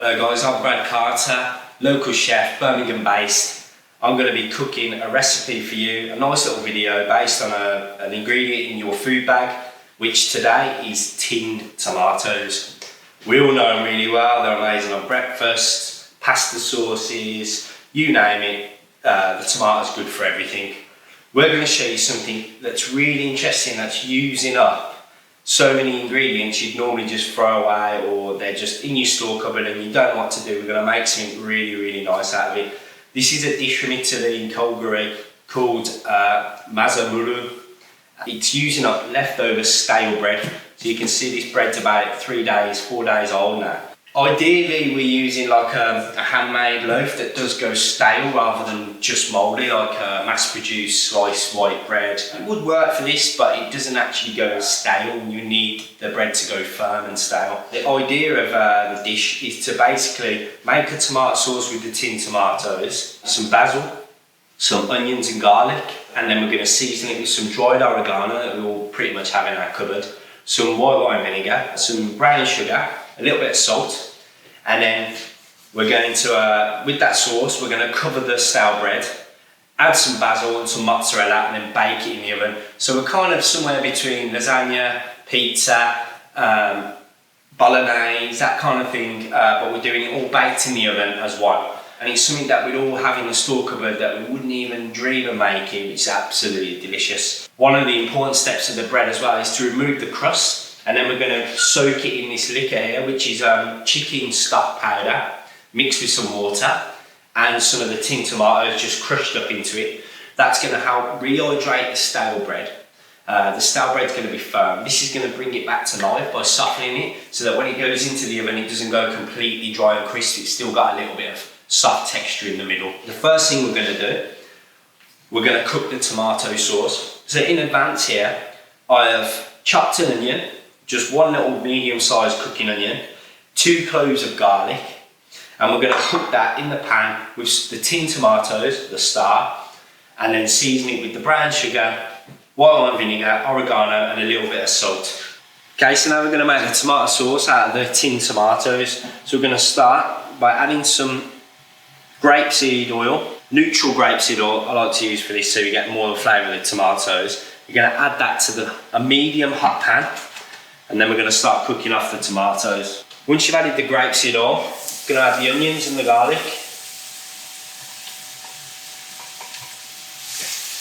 Hello guys, I'm Brad Carter, local chef, Birmingham based. I'm going to be cooking a recipe for you, a nice little video based on an ingredient in your food bag, which today is tinned tomatoes. We all know them really well, they're amazing on breakfast, pasta sauces, you name it, the tomato's good for everything. We're going to show you something that's really interesting, that's using up so many ingredients you'd normally just throw away, or they're just in your store cupboard and you don't know what to do. We're going to make something really nice out of it. This is a dish from Italy in Calgary called Mazzamurru. It's using up leftover stale bread. So you can see this bread's about 3 days, 4 days old now. Ideally we're using like a handmade loaf that does go stale rather than just mouldy, like a mass-produced sliced white bread. It would work for this, but it doesn't actually go stale. You need the bread to go firm and stale. The idea of the dish is to basically make a tomato sauce with the tinned tomatoes, some basil, some onions and garlic, and then we're going to season it with some dried oregano that we all pretty much have in our cupboard, some white wine vinegar, some brown sugar, a little bit of salt, and then we're going to, with that sauce, we're going to cover the stale bread, add some basil and some mozzarella, and then bake it in the oven. So we're kind of somewhere between lasagna, pizza, bolognese, that kind of thing, but we're doing it all baked in the oven as well. And it's something that we'd all have in the store cupboard that we wouldn't even dream of making. It's absolutely delicious. One of the important steps of the bread as well is to remove the crust. And then we're going to soak it in this liquor here, which is chicken stock powder mixed with some water and some of the tinned tomatoes just crushed up into it. That's going to help rehydrate the stale bread. The stale bread's going to be firm. This is going to bring it back to life by softening it so that when it goes into the oven it doesn't go completely dry and crisp. It's still got a little bit of soft texture in the middle. The first thing we're going to do, we're going to cook the tomato sauce. So in advance here, I have chopped an onion, just one little medium-sized cooking onion, 2 cloves of garlic, and we're going to cook that in the pan with the tinned tomatoes, the star, and then season it with the brown sugar, white wine vinegar, oregano, and a little bit of salt. Okay, so now we're going to make the tomato sauce out of the tinned tomatoes. So we're going to start by adding some grapeseed oil, neutral grapeseed oil I like to use for this so you get more of the flavour of the tomatoes. You're going to add that to a medium hot pan, and then we're going to start cooking off the tomatoes. Once you've added the grapeseed oil, you're going to add the onions and the garlic.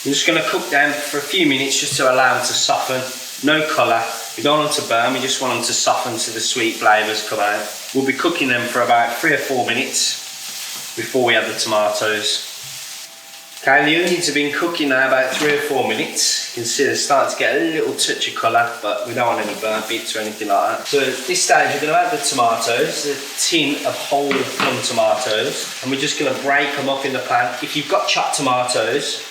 You're just going to cook them for a few minutes just to allow them to soften. No colour. We don't want them to burn, we just want them to soften so the sweet flavours come out. We'll be cooking them for about 3 or 4 minutes before we add the tomatoes. Okay, the onions have been cooking now about 3 or 4 minutes. You can see they're starting to get a little touch of colour, but we don't want any burnt bits or anything like that. So at this stage we're going to add the tomatoes, a tin of whole plum tomatoes, and we're just going to break them up in the pan. If you've got chopped tomatoes,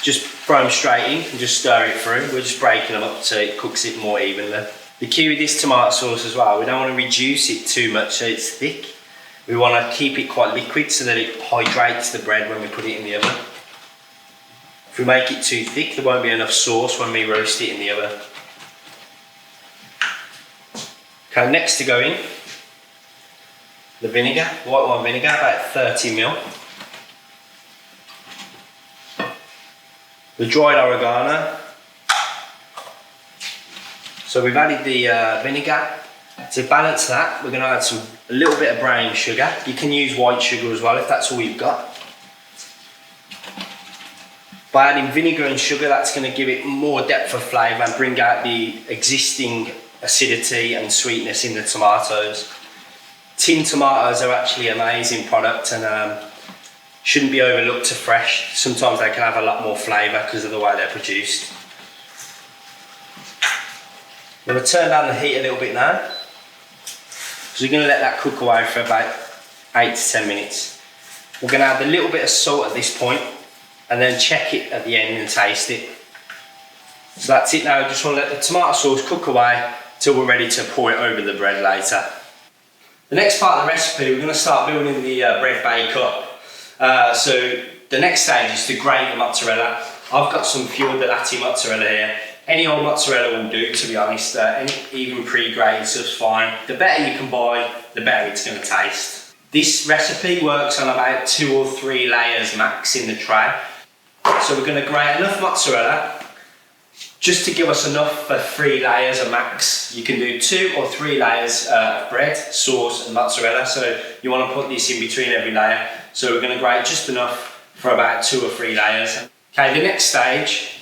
just throw them straight in and just stir it through. We're just breaking them up so it cooks it more evenly. The key with this tomato sauce as well, we don't want to reduce it too much so it's thick. We want to keep it quite liquid so that it hydrates the bread when we put it in the oven. If we make it too thick, there won't be enough sauce when we roast it in the oven. Okay, next to go in, the vinegar, white wine vinegar, about 30 ml. The dried oregano. So we've added the vinegar. To balance that, we're going to add a little bit of brown sugar. You can use white sugar as well if that's all you've got. By adding vinegar and sugar, that's going to give it more depth of flavour and bring out the existing acidity and sweetness in the tomatoes. Tinned tomatoes are actually an amazing product and shouldn't be overlooked to fresh. Sometimes they can have a lot more flavour because of the way they're produced. I'm going to turn down the heat a little bit now. So we're going to let that cook away for about 8 to 10 minutes. We're going to add a little bit of salt at this point and then check it at the end and taste it. So that's it now. Just want to let the tomato sauce cook away till we're ready to pour it over the bread later. The next part of the recipe, we're going to start building the bread bake up. So the next stage is to grate the mozzarella. I've got some fior di latte mozzarella here. any old mozzarella will do, to be honest. Even pre-grated stuff's fine. The better you can buy, the better it's going to taste. This recipe works on about 2 or 3 layers max in the tray. So we're going to grate enough mozzarella just to give us enough for 3 layers of max. You can do 2 or 3 layers of bread, sauce and mozzarella. So you want to put this in between every layer. So we're going to grate just enough for about 2 or 3 layers. Okay, the next stage,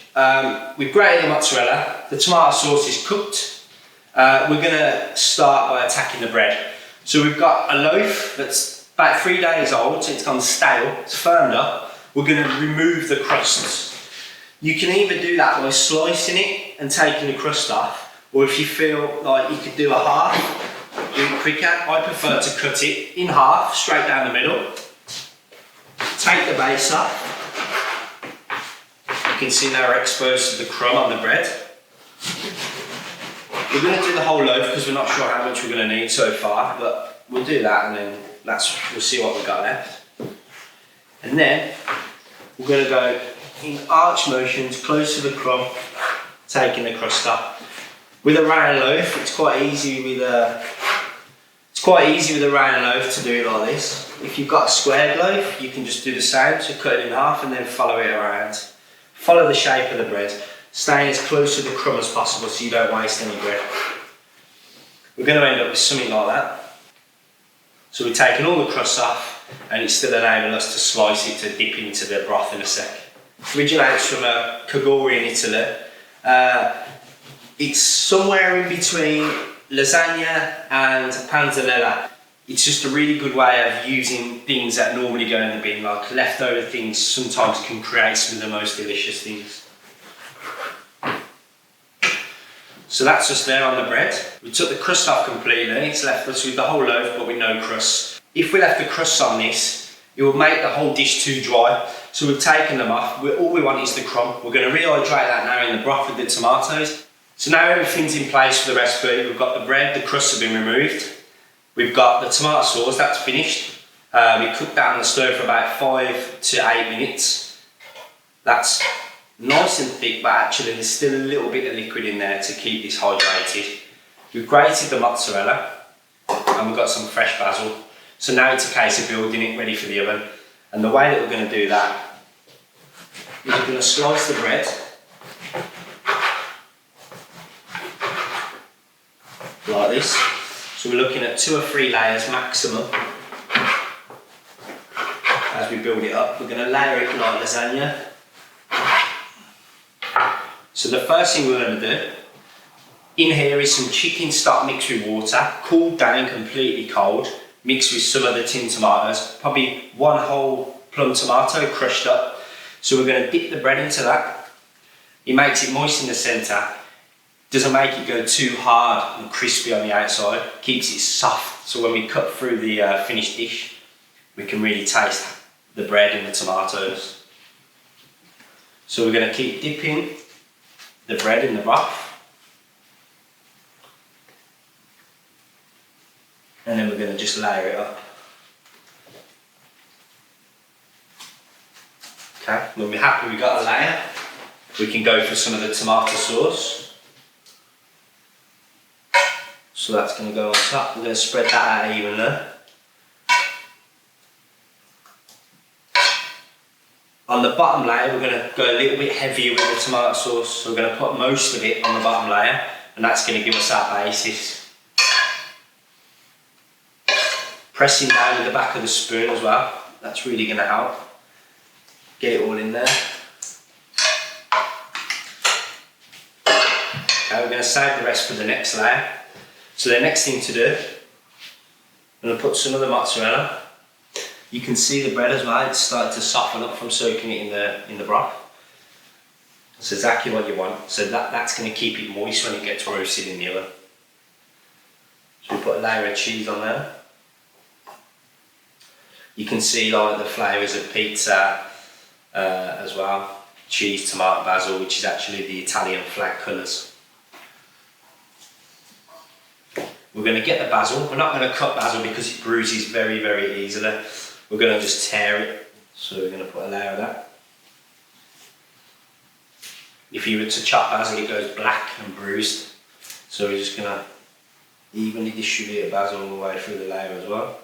we've grated the mozzarella, the tomato sauce is cooked. We're going to start by attacking the bread. So we've got a loaf that's about 3 days old, so it's gone stale, it's firmed up. We're going to remove the crusts. You can either do that by slicing it and taking the crust off, or if you feel like you could do a half, do it quicker. I prefer to cut it in half, straight down the middle. Take the base off. You can see now we're exposed to the crumb on the bread. We're going to do the whole loaf because we're not sure how much we're going to need so far, but we'll do that and then we'll see what we've got left. And then we're going to go in arch motions close to the crumb, taking the crust off. With a round loaf, it's quite easy with a round loaf to do it like this. If you've got a squared loaf, you can just do the same, so cut it in half and then follow it around. Follow the shape of the bread, staying as close to the crumb as possible so you don't waste any bread. We're going to end up with something like that. So we're taking all the crust off and it's still enabling us to slice it to dip into the broth in a sec. Originates from Cagori in Italy. It's somewhere in between lasagne and panzanella. It's just a really good way of using things that normally go in the bin, like leftover things sometimes can create some of the most delicious things. So that's just there on the bread. We took the crust off completely, it's left us with the whole loaf but with no crust. If we left the crusts on this, it will make the whole dish too dry. So we've taken them off. All we want is the crumb. We're going to rehydrate that now in the broth with the tomatoes. So now everything's in place for the recipe. We've got the bread, the crusts have been removed. We've got the tomato sauce, that's finished. We cooked that on the stove for about 5 to 8 minutes. That's nice and thick, but actually there's still a little bit of liquid in there to keep this hydrated. We've grated the mozzarella and we've got some fresh basil. So now it's a case of building it ready for the oven. And the way that we're going to do that is we're going to slice the bread like this. So we're looking at 2 or 3 layers maximum. As we build it up, we're going to layer it like lasagna. So the first thing we're going to do, in here is some chicken stock mixed with water, cooled down completely cold, mixed with some of the tin tomatoes, probably 1 whole plum tomato crushed up. So we're going to dip the bread into that. It makes it moist in the centre, doesn't make it go too hard and crispy on the outside, keeps it soft. So when we cut through the finished dish, we can really taste the bread and the tomatoes. So we're going to keep dipping the bread in the broth. And then we're going to just layer it up. Okay, when we're happy we've got a layer, we can go for some of the tomato sauce. So that's going to go on top. We're going to spread that out evenly. On the bottom layer, we're going to go a little bit heavier with the tomato sauce. So we're going to put most of it on the bottom layer, and that's going to give us our basis. Pressing down with the back of the spoon as well, that's really going to help. Get it all in there. Okay, we're going to save the rest for the next layer. So the next thing to do, I'm going to put some of the mozzarella. You can see the bread as well, it's started to soften up from soaking it in the broth. That's exactly what you want. So that's going to keep it moist when it gets roasted in the oven. So we put a layer of cheese on there. You can see like the flavours of pizza as well. Cheese, tomato, basil, which is actually the Italian flag colours. We're going to get the basil. We're not going to cut basil because it bruises very, very easily. We're going to just tear it. So we're going to put a layer of that. If you were to chop basil, it goes black and bruised. So we're just gonna evenly distribute the basil all the way through the layer as well.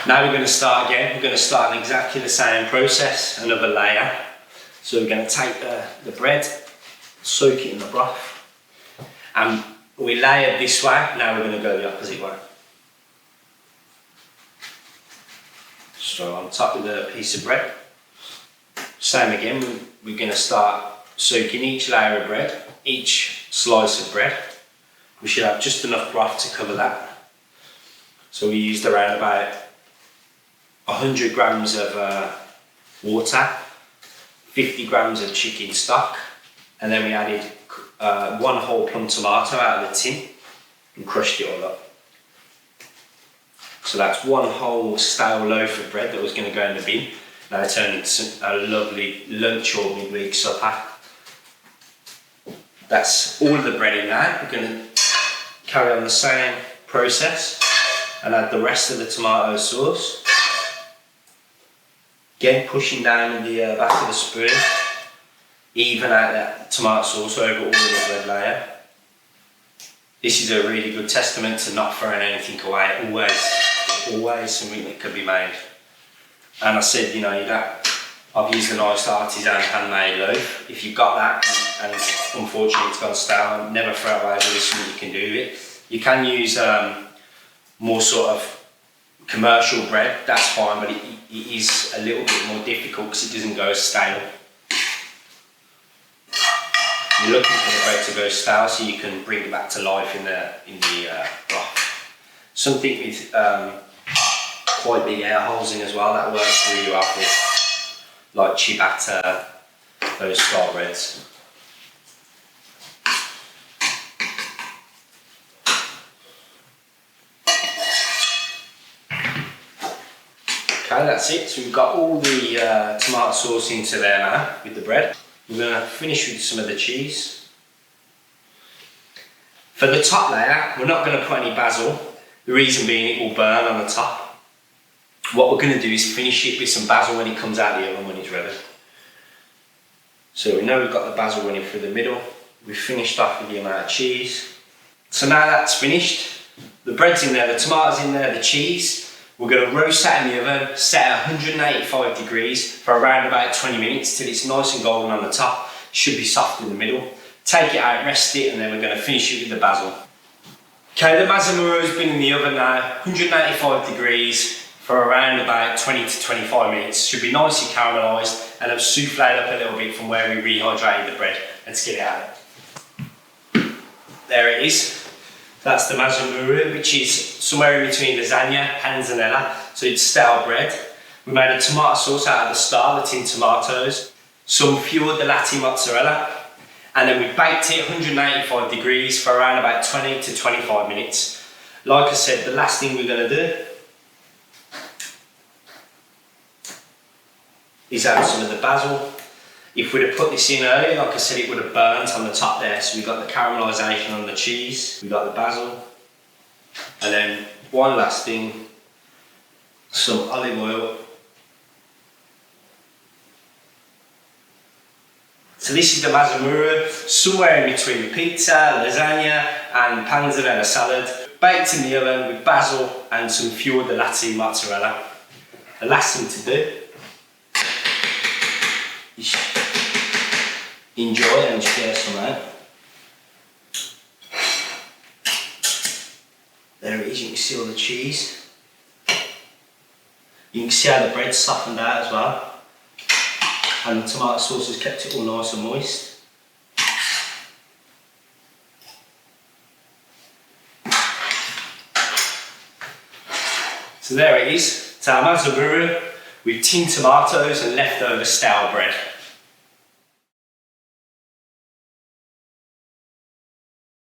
Now we're going to start again. We're going to start on exactly the same process, another layer. So we're going to take the bread, soak it in the broth, and we layer this way. Now we're going to go the opposite way. So on top of the piece of bread, same again, we're going to start soaking each layer of bread, each slice of bread. We should have just enough broth to cover that. So we used around about 100 grams of water, 50 grams of chicken stock, and then we added one whole plum tomato out of the tin and crushed it all up. So that's one whole stale loaf of bread that was going to go in the bin. Now it turned into a lovely lunch or midweek supper. That's all of the bread in there. We're going to carry on the same process and add the rest of the tomato sauce. Again, pushing down with the back of the spoon, even out that tomato sauce over all of the bread layer. This is a really good testament to not throwing anything away. Always something that could be made. And I said, you know, I've used a nice artisan handmade loaf. If you've got that and unfortunately it's gone stale, never throw it away. There is something you can do with it. You can use more sort of commercial bread, that's fine, but it is a little bit more difficult because it doesn't go stale. You're looking for the bread to go stale so you can bring it back to life in the broth. Something with quite big air holes in as well, that works really well with like ciabatta, those style breads. Okay, that's it. So we've got all the tomato sauce into there now with the bread. We're going to finish with some of the cheese. For the top layer, we're not going to put any basil. The reason being it will burn on the top. What we're going to do is finish it with some basil when it comes out of the oven when it's ready. So we know we've got the basil running through the middle. We've finished off with the amount of cheese. So now that's finished. The bread's in there, the tomatoes in there, the cheese. We're going to roast that in the oven, set at 185 degrees for around about 20 minutes till it's nice and golden on the top. Should be soft in the middle. Take it out, rest it, and then we're going to finish it with the basil. Okay, the Mazzamurru has been in the oven now, 185 degrees for around about 20 to 25 minutes. Should be nicely caramelised and have souffled up a little bit from where we rehydrated the bread. Let's get it out. There it is. That's the Mazzamurru, which is somewhere in between lasagna and panzanella, so it's stale bread. We made a tomato sauce out of the star, the tin tomatoes, some fior di latte mozzarella, and then we baked it 185 degrees for around about 20 to 25 minutes. Like I said, the last thing we're going to do is add some of the basil. If we'd have put this in earlier, like I said, it would have burnt on the top there. So we got the caramelisation on the cheese, we got the basil, and then one last thing, some olive oil. So this is the Mazzamurru, somewhere in between pizza, lasagna and panzanella salad, baked in the oven with basil and some fior di latte mozzarella. The last thing to do is enjoy and share some out. There it is, you can see all the cheese. You can see how the bread's softened out as well. And the tomato sauce has kept it all nice and moist. So there it is, it's our Mazzamurru with tin tomatoes and leftover stale bread.